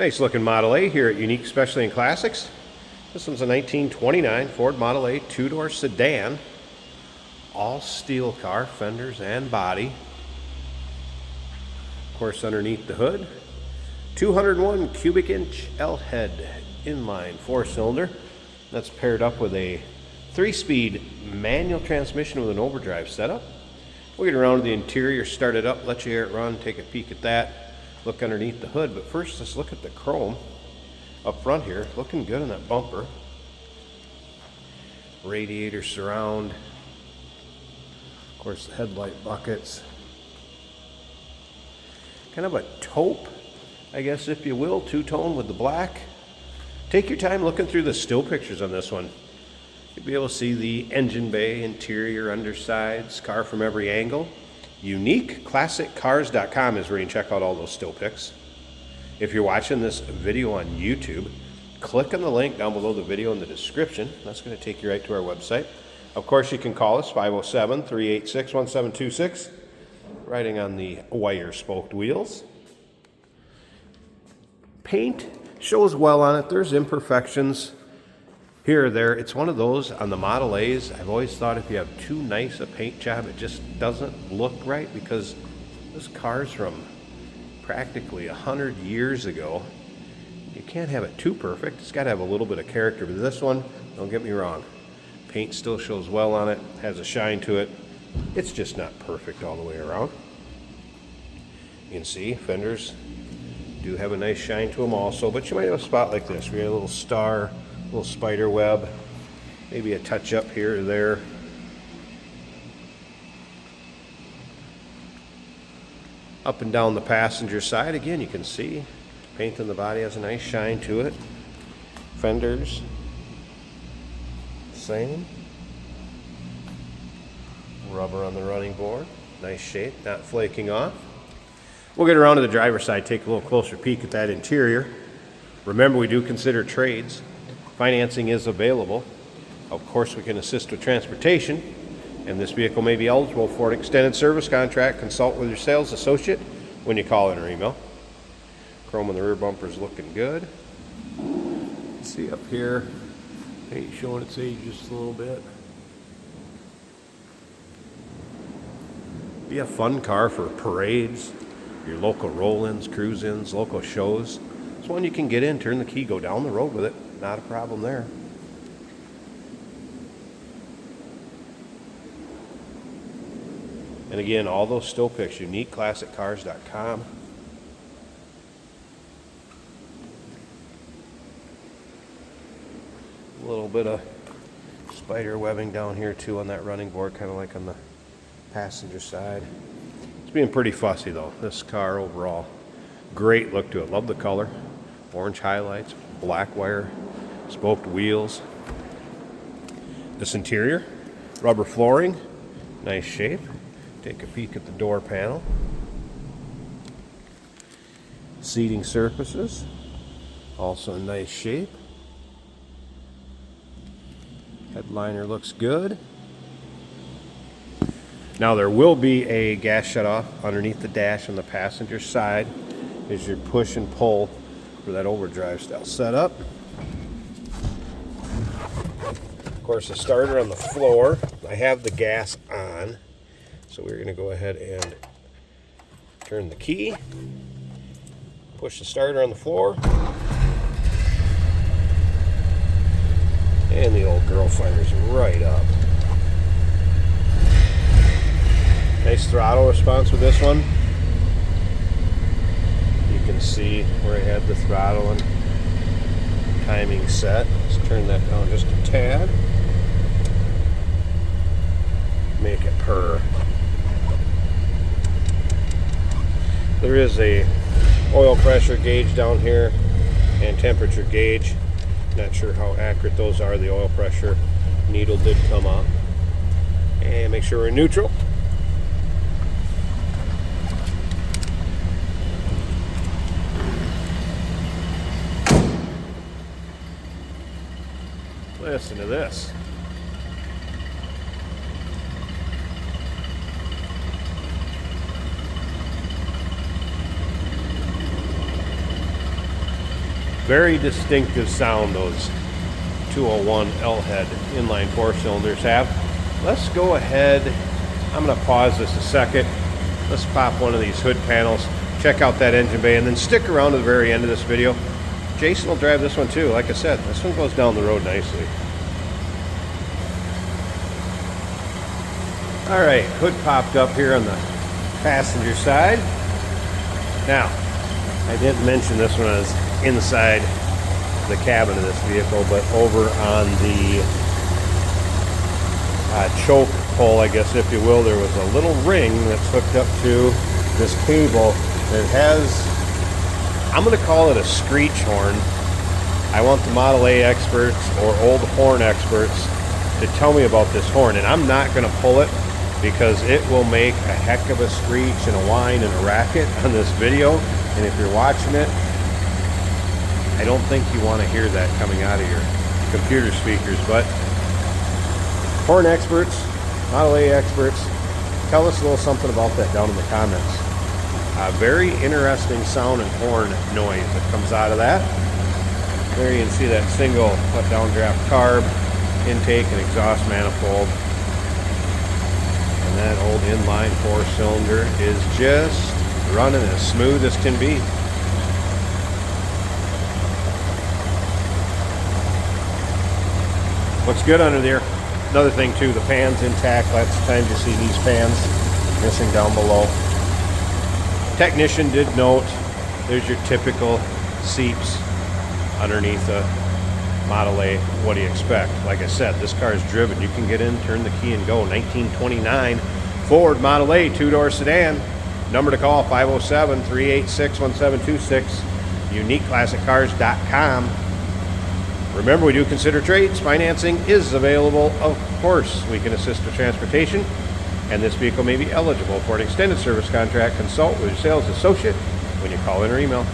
Nice looking Model A here at Unique Specialty and Classics. This one's a 1929 Ford Model A two-door sedan. All steel car, fenders and body. Of course, underneath the hood, 201 cubic inch L-head inline 4-cylinder. That's paired up with a 3-speed manual transmission with an overdrive setup. We'll get around to the interior, start it up, let you hear it run, take a peek at that, look underneath the hood. But first, let's look at the chrome up front here. Looking good on that bumper. Radiator surround. Of course, the headlight buckets. Kind of a taupe, I guess, if you will, two-tone with the black. Take your time looking through the still pictures on this one. You'll be able to see the engine bay, interior, undersides, car from every angle. UniqueClassicCars.com is where you can check out all those still pics. If you're watching this video on YouTube, click on the link down below the video in the description. That's going to take you right to our website. Of course, you can call us 507-386-1726, riding on the wire spoked wheels. Paint shows well on it. There's imperfections here or there. It's one of those on the Model A's. I've always thought if you have too nice a paint job, it just doesn't look right, because this car's from practically 100 years ago. You can't have it too perfect. It's got to have a little bit of character. But this one, don't get me wrong, paint still shows well on it, has a shine to it. It's just not perfect all the way around. You can see fenders do have a nice shine to them also, but you might have a spot like this where you have a little star, a little spider web, maybe a touch up here or there. Up and down the passenger side, again, you can see paint on the body has a nice shine to it. Fenders, same. Rubber on the running board, nice shape, not flaking off. We'll get around to the driver's side, take a little closer peek at that interior. Remember, we do consider trades. Financing is available. Of course, we can assist with transportation, and this vehicle may be eligible for an extended service contract. Consult with your sales associate when you call in or email. Chrome on the rear bumper is looking good. See up here, paint showing its age just a little bit. Be a fun car for parades, your local roll-ins, cruise-ins, local shows. It's one you can get in, turn the key, go down the road with it. Not a problem there. And again, all those still pics, UniqueClassicCars.com. A little bit of spider webbing down here too on that running board, kind of like on the passenger side. It's being pretty fussy though, this car overall. Great look to it. Love the color. Orange highlights, black wire, spoked wheels. This interior, rubber flooring, nice shape. Take a peek at the door panel. Seating surfaces, also in nice shape. Headliner looks good. Now there will be a gas shutoff underneath the dash on the passenger side as your push and pull for that overdrive style setup. Of course, the starter on the floor. I have the gas on, so we're going to go ahead and turn the key, push the starter on the floor, and the old girl finder's right up. Nice throttle response with this one. You can see where I had the throttle and timing set. Let's turn that down just a tad. Make it purr. There is a oil pressure gauge down here and temperature gauge. Not sure how accurate those are. The oil pressure needle did come up. And make sure we're in neutral. Listen to this. Very distinctive sound those 201 L-head inline 4-cylinders have. Let's go ahead. I'm going to pause this a second. Let's pop one of these hood panels, check out that engine bay, and then stick around to the very end of this video. Jason will drive this one too. Like I said, this one goes down the road nicely. All right, hood popped up here on the passenger side. Now, I didn't mention this one as inside the cabin of this vehicle, but over on the choke hole, I guess if you will, there was a little ring that's hooked up to this cable that has, I'm going to call it a screech horn. I want the Model A experts or old horn experts to tell me about this horn, and I'm not going to pull it because it will make a heck of a screech and a whine and a racket on this video, and if you're watching it, I don't think you want to hear that coming out of your computer speakers. But horn experts, Model A experts, tell us a little something about that down in the comments. Very interesting sound and horn noise that comes out of that. There you can see that single downdraft carb intake and exhaust manifold. And that old inline 4-cylinder is just running as smooth as can be. Looks good under there. Another thing too, the pan's intact. Lots of times you see these pans missing down below. Technician did note there's your typical seeps underneath a Model A. What do you expect? Like I said, this car is driven. You can get in, turn the key, and go. 1929 Ford Model A two-door sedan. Number to call, 507-386-1726. UniqueClassicCars.com. Remember, we do consider trades. Financing is available, of course. We can assist with transportation, and this vehicle may be eligible for an extended service contract. Consult with your sales associate when you call in or email.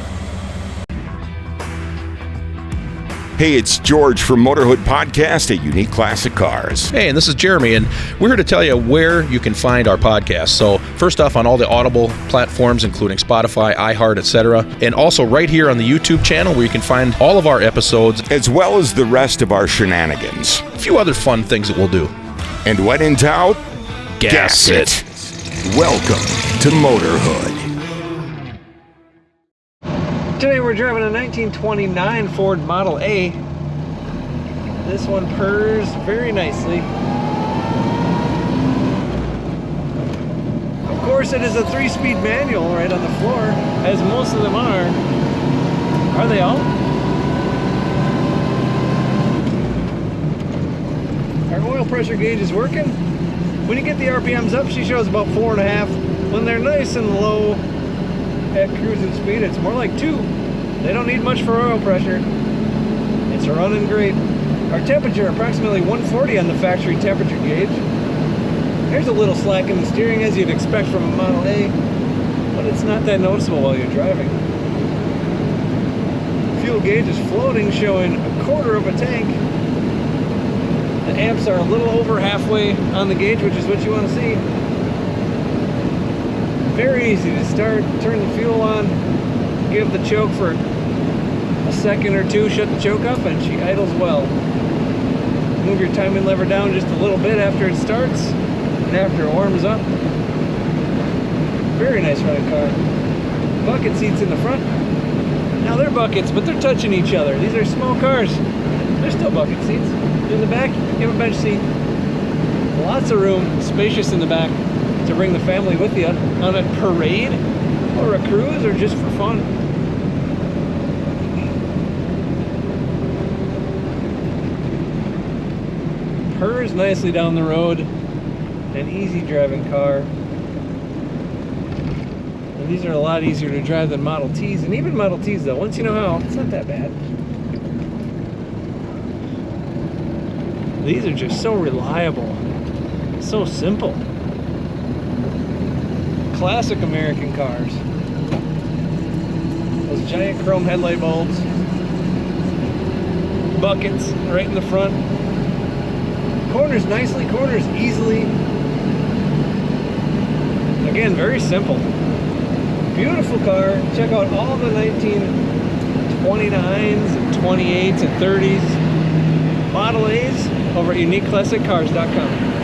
Hey, it's George from Motorhood Podcast at Unique Classic Cars. Hey, and this is Jeremy, and we're here to tell you where you can find our podcast. So first off, on all the Audible platforms, including Spotify, iHeart, etc., and also right here on the YouTube channel where you can find all of our episodes, as well as the rest of our shenanigans. A few other fun things that we'll do. And when in doubt, gas it. Welcome to Motorhood. Today we're driving a 1929 Ford Model A. This one purrs very nicely. Of course, it is a 3-speed manual right on the floor, as most of them are. Are they all? Our oil pressure gauge is working. When you get the RPMs up, she shows about 4.5. When they're nice and low at cruising speed, it's more like 2. They don't need much for oil pressure. It's running great. Our temperature, approximately 140 on the factory temperature gauge. There's a little slack in the steering, as you'd expect from a Model A, but it's not that noticeable while you're driving. Fuel gauge is floating, showing 1/4 of a tank. The amps are a little over halfway on the gauge, which is what you want to see. Very easy to start. Turn the fuel on, give the choke for a second or two, shut the choke off, and she idles well. Move your timing lever down just a little bit after it starts and after it warms up. Very nice running car. Bucket seats in the front. Now they're buckets, but they're touching each other. These are small cars. They're still bucket seats. In the back, you have a bench seat. Lots of room, spacious in the back to bring the family with you on a parade or a cruise or just for fun. Purrs nicely down the road. An easy driving car. And these are a lot easier to drive than Model Ts, and even Model Ts though, once you know how, it's not that bad. These are just so reliable, so simple. Classic American cars. Those giant chrome headlight bulbs. Buckets right in the front. Corners nicely, corners easily. Again, very simple. Beautiful car. Check out all the 1929 29s and 28s and 30s, Model A's over at uniqueclassiccars.com.